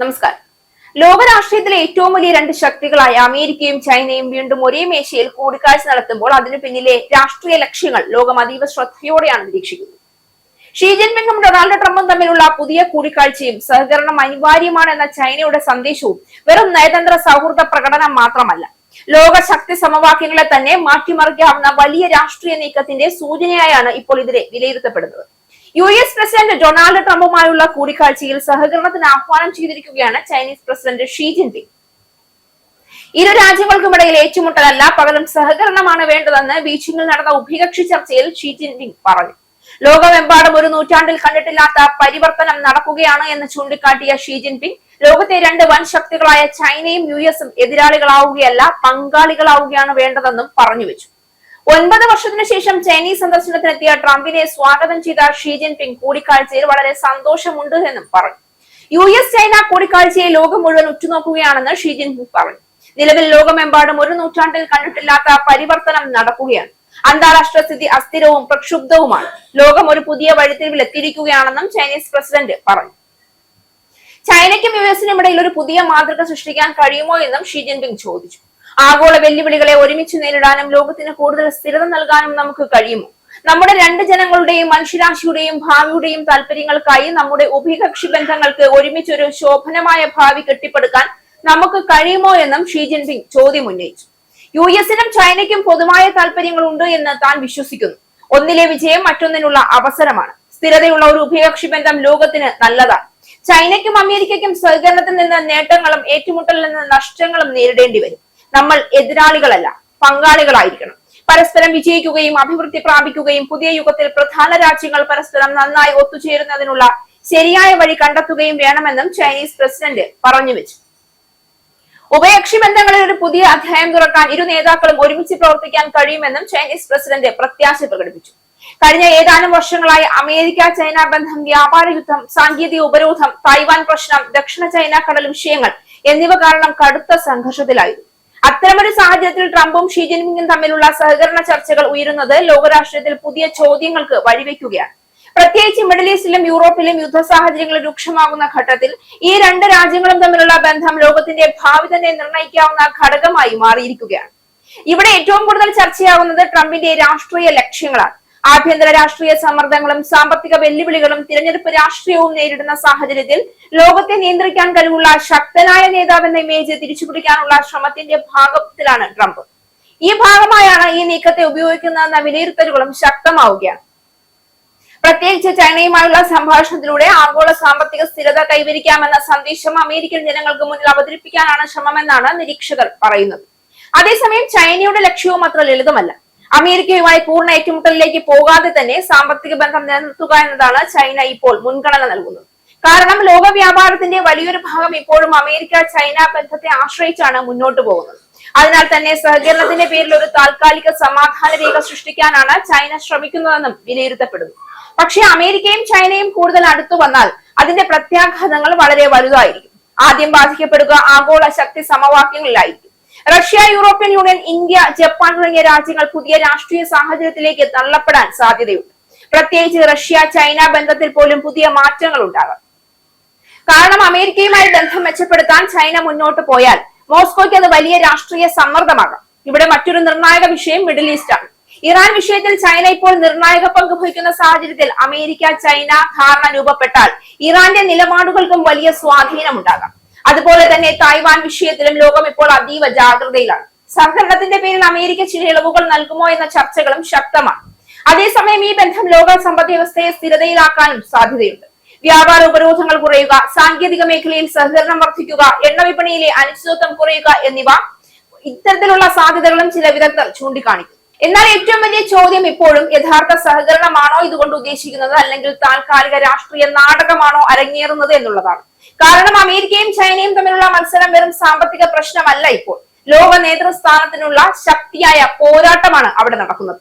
നമസ്കാരം. ലോകരാഷ്ട്രീയത്തിലെ ഏറ്റവും വലിയ രണ്ട് ശക്തികളായ അമേരിക്കയും ചൈനയും വീണ്ടും ഒരേ മേശയിൽ കൂടിക്കാഴ്ച നടത്തുമ്പോൾ അതിനു പിന്നിലെ രാഷ്ട്രീയ ലക്ഷ്യങ്ങൾ ലോകം അതീവ ശ്രദ്ധയോടെയാണ് നിരീക്ഷിക്കുന്നത്. ഷീ ജിൻപിങ്ങും ഡൊണാൾഡ് ട്രംപും തമ്മിലുള്ള പുതിയ കൂടിക്കാഴ്ചയും സഹകരണം അനിവാര്യമാണെന്ന ചൈനയുടെ സന്ദേശവും വെറും നയതന്ത്ര സൗഹൃദ പ്രകടനം മാത്രമല്ല, ലോക ശക്തി സമവാക്യങ്ങളെ തന്നെ മാറ്റിമറിക്കാവുന്ന വലിയ രാഷ്ട്രീയ നീക്കത്തിന്റെ സൂചനയായാണ് ഇപ്പോൾ ഇതിനെ വിലയിരുത്തപ്പെടുന്നത്. US പ്രസിഡന്റ് ഡൊണാൾഡ് ട്രംപുമായുള്ള കൂടിക്കാഴ്ചയിൽ സഹകരണത്തിന് ആഹ്വാനം ചെയ്തിരിക്കുകയാണ് ചൈനീസ് പ്രസിഡന്റ് ഷീ ജിൻപിങ്. ഇരു രാജ്യങ്ങൾക്കുമിടയിൽ ഏറ്റുമുട്ടലല്ല, പകരം സഹകരണമാണ് വേണ്ടതെന്ന് ബീജിംഗിൽ നടന്ന ഉഭയകക്ഷി ചർച്ചയിൽ ഷീ ജിൻപിങ് പറഞ്ഞു. ലോകമെമ്പാടും ഒരു നൂറ്റാണ്ടിൽ കണ്ടിട്ടില്ലാത്ത പരിവർത്തനം നടക്കുകയാണ് എന്ന് ചൂണ്ടിക്കാട്ടിയ ഷീ ജിൻപിങ് ലോകത്തെ രണ്ട് വൻ ശക്തികളായ ചൈനയും US എതിരാളികളാവുകയല്ല, പങ്കാളികളാവുകയാണ് വേണ്ടതെന്നും പറഞ്ഞുവെച്ചു. 9 വർഷത്തിനു ശേഷം ചൈനീസ് സന്ദർശനത്തിനെത്തിയ ട്രംപിനെ സ്വാഗതം ചെയ്ത ഷീ ജിൻപിങ് കൂടിക്കാഴ്ചയിൽ വളരെ സന്തോഷമുണ്ട് എന്നും പറഞ്ഞു. US ചൈന കൂടിക്കാഴ്ചയെ ലോകം മുഴുവൻ ഉറ്റുനോക്കുകയാണെന്ന് ഷീ ജിൻപിങ് പറഞ്ഞു. നിലവിൽ ലോകമെമ്പാടും ഒരു നൂറ്റാണ്ടിൽ കണ്ടിട്ടില്ലാത്ത പരിവർത്തനം നടക്കുകയാണ്. അന്താരാഷ്ട്ര സ്ഥിതി അസ്ഥിരവും പ്രക്ഷുബ്ധവുമാണ്. ലോകം ഒരു പുതിയ വഴിത്തിരിവിൽ എത്തിയിരിക്കുകയാണെന്നും ചൈനീസ് പ്രസിഡന്റ് പറഞ്ഞു. ചൈനയ്ക്കും US-നും ഇടയിൽ ഒരു പുതിയ മാതൃക സൃഷ്ടിക്കാൻ കഴിയുമോ എന്നും ഷീ ജിൻപിങ് ചോദിച്ചു. ആഗോള വെല്ലുവിളികളെ ഒരുമിച്ച് നേരിടാനും ലോകത്തിന് കൂടുതൽ സ്ഥിരത നൽകാനും നമുക്ക് കഴിയുമോ? നമ്മുടെ രണ്ട് ജനങ്ങളുടെയും മനുഷ്യരാശിയുടെയും ഭാവിയുടെയും താല്പര്യങ്ങൾക്കായി നമ്മുടെ ഉഭയകക്ഷി ബന്ധങ്ങൾക്ക് ഒരുമിച്ചൊരു ശോഭനമായ ഭാവി കെട്ടിപ്പടുക്കാൻ നമുക്ക് കഴിയുമോ എന്നും ഷീ ജിൻപിങ് ചോദ്യം ഉന്നയിച്ചു. US-നും ചൈനയ്ക്കും പൊതുവായ താല്പര്യങ്ങളുണ്ട് എന്ന് താൻ വിശ്വസിക്കുന്നു. ഒന്നിലെ വിജയം മറ്റൊന്നിനുള്ള അവസരമാണ്. സ്ഥിരതയുള്ള ഒരു ഉഭയകക്ഷി ബന്ധം ലോകത്തിന് നല്ലതാണ്. ചൈനയ്ക്കും അമേരിക്കയ്ക്കും സഹകരണത്തിൽ നിന്ന് നേട്ടങ്ങളും ഏറ്റുമുട്ടലിൽ നിന്ന് നഷ്ടങ്ങളും നേരിടേണ്ടി വരും. നമ്മൾ എതിരാളികളല്ല, പങ്കാളികളായിരിക്കണം. പരസ്പരം വിജയിക്കുകയും അഭിവൃദ്ധി പ്രാപിക്കുകയും പുതിയ യുഗത്തിൽ പ്രധാന രാജ്യങ്ങൾ പരസ്പരം നന്നായി ഒത്തുചേരുന്നതിനുള്ള ശരിയായ വഴി കണ്ടെത്തുകയും വേണമെന്നും ചൈനീസ് പ്രസിഡന്റ് പറഞ്ഞുവെച്ചു. ഉഭയകക്ഷി ബന്ധങ്ങളിൽ ഒരു പുതിയ അധ്യായം തുറക്കാൻ ഇരു നേതാക്കളും ഒരുമിച്ച് പ്രവർത്തിക്കാൻ കഴിയുമെന്നും ചൈനീസ് പ്രസിഡന്റ് പ്രത്യാശ പ്രകടിപ്പിച്ചു. കഴിഞ്ഞ ഏതാനും വർഷങ്ങളായി അമേരിക്ക ചൈന ബന്ധം, വ്യാപാര യുദ്ധം, സാങ്കേതിക ഉപരോധം, തായ്വാൻ പ്രശ്നം, ദക്ഷിണ ചൈന കടൽ വിഷയങ്ങൾ എന്നിവ കാരണം കടുത്ത സംഘർഷത്തിലായിരുന്നു. അത്തരമൊരു സാഹചര്യത്തിൽ ട്രംപും ഷീ ജിൻപിങ്ങും തമ്മിലുള്ള സഹകരണ ചർച്ചകൾ ഉയരുന്നത് ലോകരാഷ്ട്രീയത്തിൽ പുതിയ ചോദ്യങ്ങൾക്ക് വഴിവെക്കുകയാണ്. പ്രത്യേകിച്ച് മിഡിൽ ഈസ്റ്റിലും യൂറോപ്പിലും യുദ്ധ സാഹചര്യങ്ങൾ രൂക്ഷമാകുന്ന ഘട്ടത്തിൽ ഈ രണ്ട് രാജ്യങ്ങളും തമ്മിലുള്ള ബന്ധം ലോകത്തിന്റെ ഭാവി തന്നെ നിർണ്ണയിക്കാവുന്ന ഘടകമായി മാറിയിരിക്കുകയാണ്. ഇവിടെ ഏറ്റവും കൂടുതൽ ചർച്ചയാകുന്നത് ട്രംപിന്റെ രാഷ്ട്രീയ ലക്ഷ്യങ്ങളാണ്. ആഭ്യന്തര രാഷ്ട്രീയ സമ്മർദ്ദങ്ങളും സാമ്പത്തിക വെല്ലുവിളികളും തിരഞ്ഞെടുപ്പ് രാഷ്ട്രീയവും നേരിടുന്ന സാഹചര്യത്തിൽ ലോകത്തെ നിയന്ത്രിക്കാൻ കഴിവുള്ള ശക്തനായ നേതാവെന്ന ഇമേജ് തിരിച്ചുപിടിക്കാനുള്ള ശ്രമത്തിന്റെ ഭാഗത്തിലാണ് ട്രംപ്. ഈ ഭാഗമായാണ് ഈ നീക്കത്തെ ഉപയോഗിക്കുന്നതെന്ന വിലയിരുത്തലുകളും ശക്തമാവുകയാണ്. പ്രത്യേകിച്ച് ചൈനയുമായുള്ള സംഭാഷണത്തിലൂടെ ആഗോള സാമ്പത്തിക സ്ഥിരത കൈവരിക്കാമെന്ന സന്ദേശം അമേരിക്കൻ ജനങ്ങൾക്ക് മുന്നിൽ അവതരിപ്പിക്കാനാണ് ശ്രമമെന്നാണ് നിരീക്ഷകർ പറയുന്നത്. അതേസമയം ചൈനയുടെ ലക്ഷ്യവും അത്ര ലളിതമല്ല. അമേരിക്കയുമായി പൂർണ്ണ ഏറ്റുമുട്ടലിലേക്ക് പോകാതെ തന്നെ സാമ്പത്തിക ബന്ധം നിലനിർത്തുക എന്നതാണ് ചൈന ഇപ്പോൾ മുൻഗണന നൽകുന്നത്. കാരണം ലോക വ്യാപാരത്തിന്റെ വലിയൊരു ഭാഗം ഇപ്പോഴും അമേരിക്ക ചൈന ബന്ധത്തെ ആശ്രയിച്ചാണ് മുന്നോട്ട് പോകുന്നത്. അതിനാൽ തന്നെ സഹകരണത്തിന്റെ പേരിൽ ഒരു താൽക്കാലിക സമാധാന രേഖ സൃഷ്ടിക്കാനാണ് ചൈന ശ്രമിക്കുന്നതെന്നും വിലയിരുത്തപ്പെടുന്നു. പക്ഷേ അമേരിക്കയും ചൈനയും കൂടുതൽ അടുത്തു വന്നാൽ അതിന്റെ പ്രത്യാഘാതങ്ങൾ വളരെ വലുതായിരിക്കും. ആദ്യം ബാധിക്കപ്പെടുക ആഗോള ശക്തി സമവാക്യങ്ങളിലായിരിക്കും. Russia, European union, India, Japan തുടങ്ങിയ രാജ്യങ്ങൾ പുതിയ രാഷ്ട്രീയ സാഹചര്യത്തിലേക്ക് തള്ളപ്പെടാൻ സാധ്യതയുണ്ട്. പ്രത്യേകിച്ച് റഷ്യ ചൈന ബന്ധത്തിൽ പോലും പുതിയ മാറ്റങ്ങൾ ഉണ്ടാകാം. കാരണം അമേരിക്കയുമായി ബന്ധം മെച്ചപ്പെടുത്താൻ ചൈന മുന്നോട്ട് പോയാൽ മോസ്കോയ്ക്ക് അത് വലിയ രാഷ്ട്രീയ സമ്മർദ്ദമാകാം. ഇവിടെ മറ്റൊരു നിർണായക വിഷയം മിഡിൽ ഈസ്റ്റ് ആണ്. ഇറാൻ വിഷയത്തിൽ ചൈന ഇപ്പോൾ നിർണായക പങ്ക് വഹിക്കുന്ന സാഹചര്യത്തിൽ അമേരിക്ക ചൈന ധാരണ രൂപപ്പെട്ടാൽ ഇറാന്റെ നിലപാടുകൾക്കും വലിയ സ്വാധീനമുണ്ടാകാം. അതുപോലെ തന്നെ തായ്വാൻ വിഷയത്തിലും ലോകം ഇപ്പോൾ അതീവ ജാഗ്രതയിലാണ്. സഹകരണത്തിന്റെ പേരിൽ അമേരിക്ക ചില ഇളവുകൾ നൽകുമോ എന്ന ചർച്ചകളും ശക്തമാണ്. അതേസമയം ഈ ബന്ധം ലോക സമ്പദ് വ്യവസ്ഥയെ സ്ഥിരതയിലാക്കാനും സാധ്യതയുണ്ട്. വ്യാപാര ഉപരോധങ്ങൾ കുറയുക, സാങ്കേതിക മേഖലയിൽ സഹകരണം വർദ്ധിക്കുക, എണ്ണ വിപണിയിലെ അനിശ്ചിതത്വം കുറയുക എന്നിവ ഇത്തരത്തിലുള്ള സാധ്യതകളും ചില വിദഗ്ധർ ചൂണ്ടിക്കാണിക്കും. എന്നാൽ ഏറ്റവും വലിയ ചോദ്യം ഇപ്പോഴും യഥാർത്ഥ സഹകരണമാണോ ഇതുകൊണ്ട് ഉദ്ദേശിക്കുന്നത്, അല്ലെങ്കിൽ താൽക്കാലിക രാഷ്ട്രീയ നാടകമാണോ അരങ്ങേറുന്നത് എന്നുള്ളതാണ്. കാരണം അമേരിക്കയും ചൈനയും തമ്മിലുള്ള മത്സരം വെറും സാമ്പത്തിക പ്രശ്നമല്ല, ഇപ്പോൾ ലോക നേതൃസ്ഥാനത്തിനുള്ള ശക്തിയായ പോരാട്ടമാണ് അവിടെ നടക്കുന്നത്.